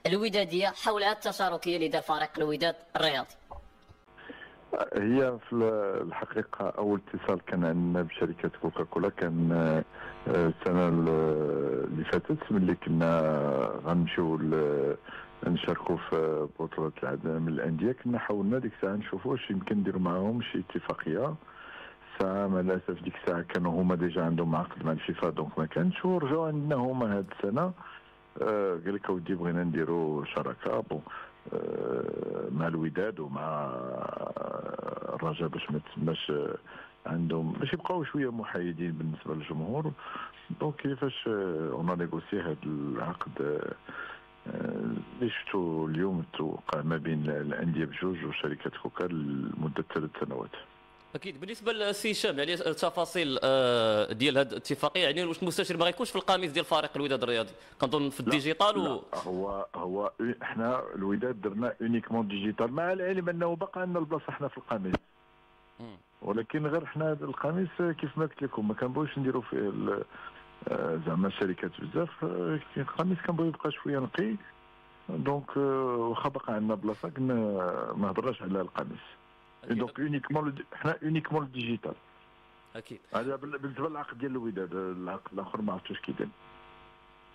الوداديه حول التشاركيه اللي دار فريق الوداد الرياضي. هي في الحقيقة أول اتصال كان عندنا بشركة كوكاكولا كان السنة اللي فاتت، ملي كنا غنمشيو نشاركوا في بطولة العالم الأندية. كنا حاولنا ديك الساعة نشوفوا واش يمكن نديروا معاهم شي اتفاقية. ساعة مع الأسف ديك الساعة كانوا هما ديجا عندهم عقد مع الفيفا، دونك ما كانش، ورجعوا عندنا هما هاد السنة. قال لك اودي بغينا نديروا شراكه بون مع الوداد ومع الرجاء باش ما تسماش عندهم، باش يبقاو شويه محايدين بالنسبه للجمهور. دونك كيفاش اون نيغوسي هذا العقد اللي شفتو اليوم توقع ما بين الانديه بجوج وشركه كوكا لمده 3 سنوات. اكيد. بالنسبه للسي هشام، يعني التفاصيل ديال هذه الاتفاقيه، يعني واش المستشير ما غيكونش في القميص ديال فريق الوداد الرياضي؟ كنظن في الديجيتال لا هو احنا الوداد درنا اونيكمون ديجيتال، مع العلم انه بقى عندنا البلاصه احنا في القميص، ولكن غير احنا القميص كيف ما قلت لكم ما كنبغيوش نديروا فيه زعما الشركات بزاف. القميص كنبغيو يبقى شويه نقي، دونك واخا بقى عندنا بلاصه كنا ما هضرناش على القميص. دونك احنا اونيكمون ديجيتال. اكيد. هذا بالنسبه للعقد ديال الوداد، العقد الاخر ما عرفتوش كي داير.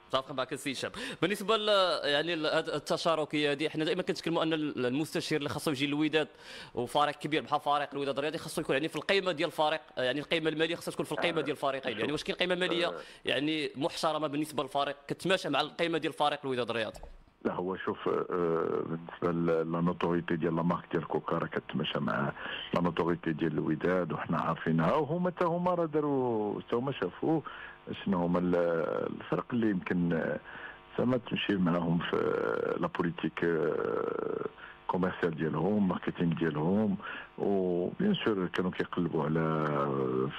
متفق معك السي هشام. بالنسبه يعني التشاركيه هذه، احنا دائما كنتكلموا ان المستشير اللي خاصو يجي للوداد وفريق كبير بحال فريق الوداد الرياضي خاصو يكون يعني في القيمه ديال الفريق، يعني القيمه الماليه خاصها تكون في القيمه ديال الفريقين. يعني واش كاين قيمه ماليه يعني محترمه بالنسبه للفريق كتماشى مع القيمه ديال فريق الوداد الرياضي؟ لا هو شوف، بالنسبه لا نوتوريتي ديال لا مارك ديال كوكا راه كتماشى مع لا نوتوريتي ديال الوداد، وحنا عارفينها، وهما حتى هما راه داروا حتى هما شافوا شنو هما الفرق اللي يمكن زعما تمشي معاهم في لا بوليتيك كوميرسيال ديالهم، ماركتينغ ديالهم. وبيان سور كانوا كيقلبوا على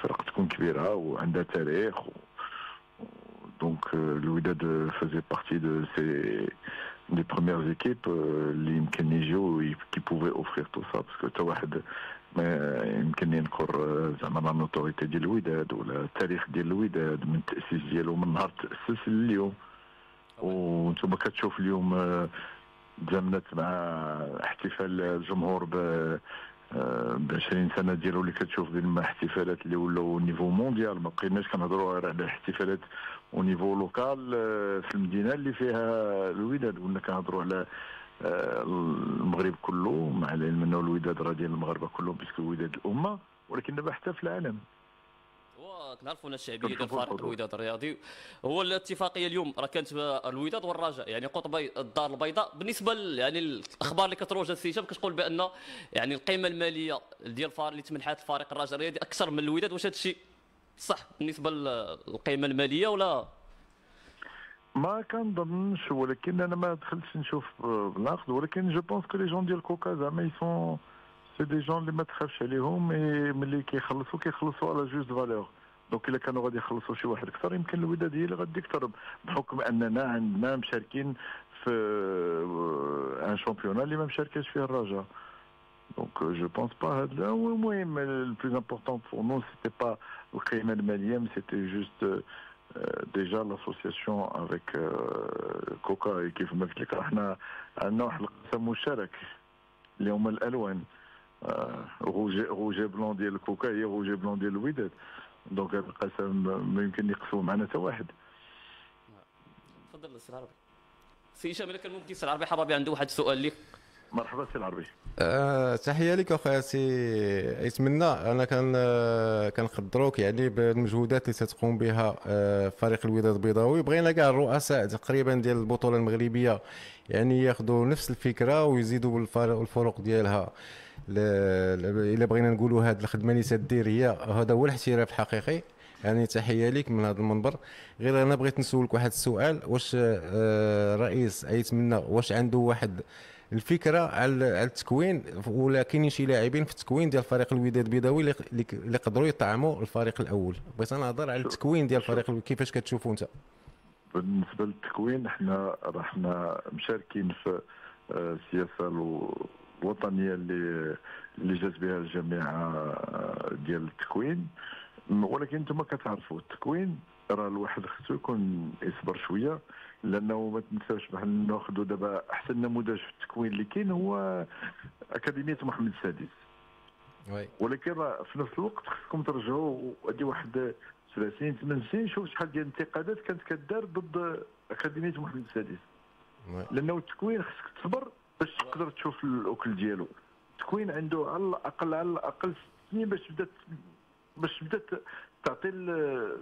فرق تكون كبيره وعندها تاريخ. Donc الوداد faisait partie de des premières équipes اللي يمكن يجيو qui pouvaient offrir tout ça، parce que حتى واحد ما يمكن ينكر زعما لا نوتوريتي ديال الوداد ولا التاريخ ديال الوداد من التاسيس ديالو، من نهار تاسس لليوم. وانتم كتشوف اليوم تزامنت مع احتفال الجمهور ب 20 سنه ديالو اللي كتشوف بين احتفالات اللي ولاو نيفو مونديال. ما بقيناش كنهضروا غير على احتفالات او نيفو لوكال في المدينه اللي فيها الوداد، ولا كنهضروا على المغرب كله، مع العلم انه الوداد راه ديال المغاربه كلهم باسكو الوداد الامه، ولكن دابا حتى في العالم. وكنعرفوا ان الشعبيه ديال فريق الوداد الرياضي. هو الاتفاقيه اليوم راه كانت الوداد والرجاء، يعني قطبي الدار البيضاء. بالنسبه يعني الاخبار اللي كتروج السي هشام كتقول بان يعني القيمه الماليه ديال اللي تمنحات الفريق الرجاء الرياضي اكثر من الوداد. واش هذا الشيء صح بالنسبه للقيمه الماليه ولا؟ ما كنظنش، ولكن انا ما دخلتش نشوف بالعقد، ولكن جو بونس كو لي جون ديال كوكا زعما يسون سي دي جون اللي ما تخافش عليهم، ملي كيخلصوا على جوست فالور. دونك الا كانوا غادي يخلصوا شي واحد اكثر، يمكن الوداد هي اللي غادي اكثر، بحكم اننا عندنا مشاركين في ان شامبيون اللي ما مشاركاش فيه الرجاء. دونك جو بونس با هذا هو المهم. البلوز امبورطون بور نو سيتي با القيمه الماليه، مي سيتي جوست ديجا لاسوسياسيون افيك كوكا. كيف ما قلت لك احنا عندنا واحد القسم مشترك اللي هما الالوان، روجي بلون ديال كوكا هي روجي بلون ديال الوداد. دونك هذا القسم ما يمكن يقسموا معنا حتى واحد. تفضل السي العربي. سي هشام الا كان ممكن السي العربي حبابي عنده واحد السؤال ليك. مرحبا سي العربي. تحيه لك اخويا سي يتمنى. انا كنقدروك يعني بالمجهودات اللي تتقوم بها فريق الوداد البيضاوي. بغينا كاع الرؤساء تقريبا ديال البطوله المغربيه يعني ياخذوا نفس الفكره ويزيدوا بالفروق ديالها. الا بغينا نقولوا هذه الخدمه اللي تدير هذا هو الاحتراف الحقيقي. يعني تحيه لك من هذا المنبر. غير انا بغيت نسولك واحد السؤال، واش الرئيس يتمنى واش عنده واحد الفكره على التكوين، ولا كاينين شي لاعبين في التكوين ديال فريق الوداد البيضاوي اللي يقدروا يطعموا الفريق الاول؟ بغيت نهضر على التكوين ديال الفريق، كيفاش كتشوفوا انت؟ بالنسبه للتكوين احنا مشاركين في السياسه الوطنيه اللي جات بها الجامعه ديال التكوين. ولكن انتم كتعرفوا التكوين راه الواحد خصو يكون يصبر شويه، لانه ما تنساوش بحال ناخذوا دابا احسن نموذج في التكوين اللي كاين هو اكاديميه محمد السادس. وي ولكن راه في نفس الوقت خصكم ترجعوا هذه واحد 7 سنين 8 سنين، شوف شحال ديال الانتقادات كانت كدار ضد اكاديميه محمد السادس. وي لانه التكوين خصك تصبر باش تقدر تشوف الاكل ديالو. التكوين عنده على الاقل 6 سنين باش تبدا تعطي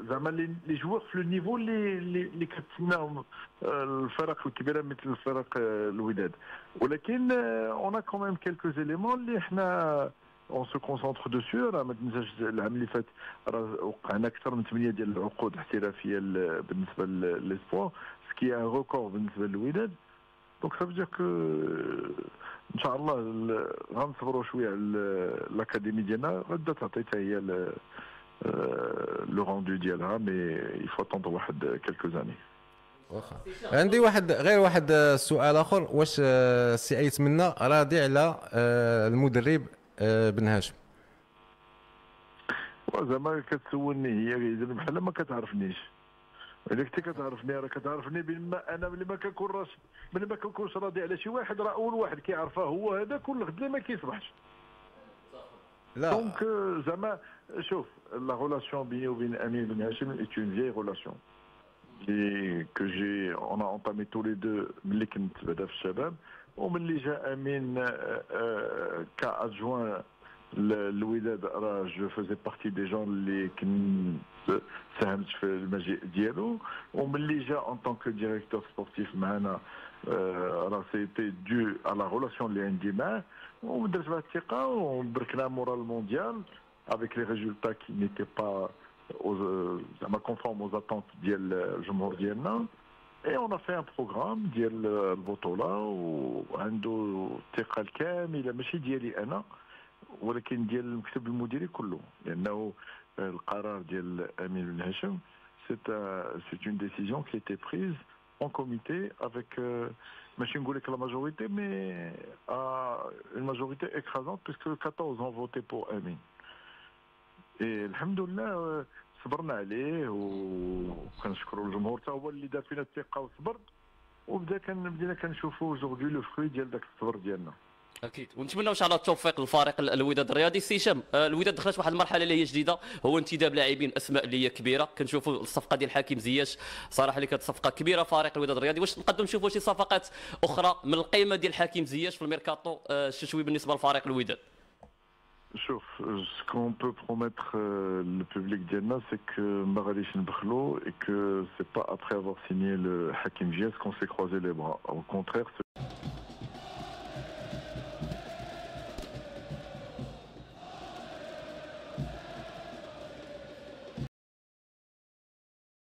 زعما لي جوار في لو نيفو اللي كتسناهم الفرق الكبيره مثل الفرق الوداد. ولكن اون كون ميم كيلكو زيليمون اللي حنا اون سو كونسونتر دوسو. راه ما تنساش العام اللي فات راه وقعنا اكثر من 8 ديال العقود احترافيه بالنسبه للاسبوع، سكي ان ريكورد بالنسبه للوداد. دونك سا فو كو ان شاء الله غنصبروا شويه على الاكاديمي ديالنا، غدا تعطي حتى هي لو روندو ديالها، مي يفو طوندر واحد كيلكو زاني. واخا عندي واحد سؤال اخر، واش السي ايت منا راضي على المدرب بن هاشم؟ زعما كتسولني هي بحال ما كتعرفنيش. الا كنتي كتعرفني راه كتعرفني بما انا ملي ما كنكونش راضي على شي واحد، راه اول واحد كيعرفه هو هذاك، كل غد ما كيصبحش. لا دونك زعما شوف لا ريلاسيون بيني وبين امين بن هاشم ايت اون فيي ريلاسيون que j'ai on a entamé tous les deux ملي كنت بدا في الشباب، وملي جاء امين كادجوان الوداد راه جو فوزي بارتي دي جون اللي كنت ساهمت في المجيء ديالو، وملي جا ان طونك ديريكتور سبورتيف معنا راه سيتي دو على ريلاسيون اللي عندي معاه، ودرت واحد الثقه وبركنا مورا المونديال avec les résultats qui n'étaient pas زعما conformes aux attentes ديال الجمهور ديالنا. Et on a fait un programme ديال البطوله، وعنده الثقه الكامله ماشي ديالي انا ولكن ديال المكتب المديري كله، لانه القرار ديال امين بن هاشم c'est une décision qui a été prise en comité avec ماشي نقول لك لا ماجوريتي مي une majorité écrasante puisque 14 ont voté pour امين. et الحمد لله صبرنا عليه وكنشكروا الجمهور حتى هو اللي دار فينا الثقه وصبر، بدينا كنشوفوا جوردي لو فروي ديال داك الصبر ديالنا. اكيد، ونتمنوا ان شاء الله التوفيق للفريق الوداد الرياضي. سي هشام، الوداد دخلت واحد المرحله اللي هي جديده، هو انتداب لاعبين اسماء اللي هي كبيره. كنشوفوا الصفقه ديال حكيم زياش صراحه اللي كانت صفقه كبيره فريق الوداد الرياضي. واش نقدروا نشوفوا شي صفقات اخرى من القيمه ديال حكيم زياش في الميركاتو الشتوي بالنسبه لفريق الوداد؟ شوف سكون بو بروميتر لو بوبليك ديالنا سي كو ما غاديش نبخلو اي كو سي با ابري افوار سيني لو حكيم زياش كون سي كروزي لي برا، او كونترير.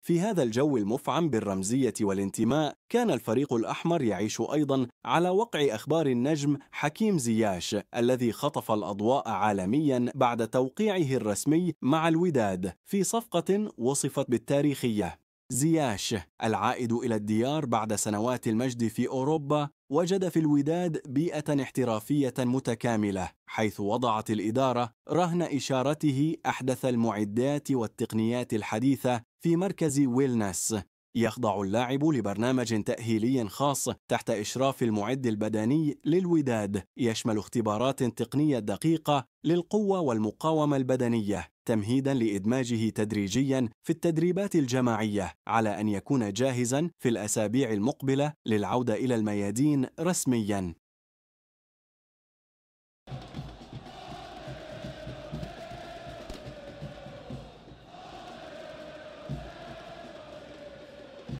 في هذا الجو المفعم بالرمزية والانتماء، كان الفريق الأحمر يعيش أيضاً على وقع أخبار النجم حكيم زياش الذي خطف الأضواء عالمياً بعد توقيعه الرسمي مع الوداد في صفقة وصفت بالتاريخية. زياش العائد إلى الديار بعد سنوات المجد في أوروبا وجد في الوداد بيئة احترافية متكاملة، حيث وضعت الإدارة رهن إشارته أحدث المعدات والتقنيات الحديثة في مركز ويلنس. يخضع اللاعب لبرنامج تأهيلي خاص تحت إشراف المعد البدني للوداد، يشمل اختبارات تقنية دقيقة للقوة والمقاومة البدنية، تمهيداً لإدماجه تدريجياً في التدريبات الجماعية، على أن يكون جاهزاً في الأسابيع المقبلة للعودة إلى الميادين رسمياً.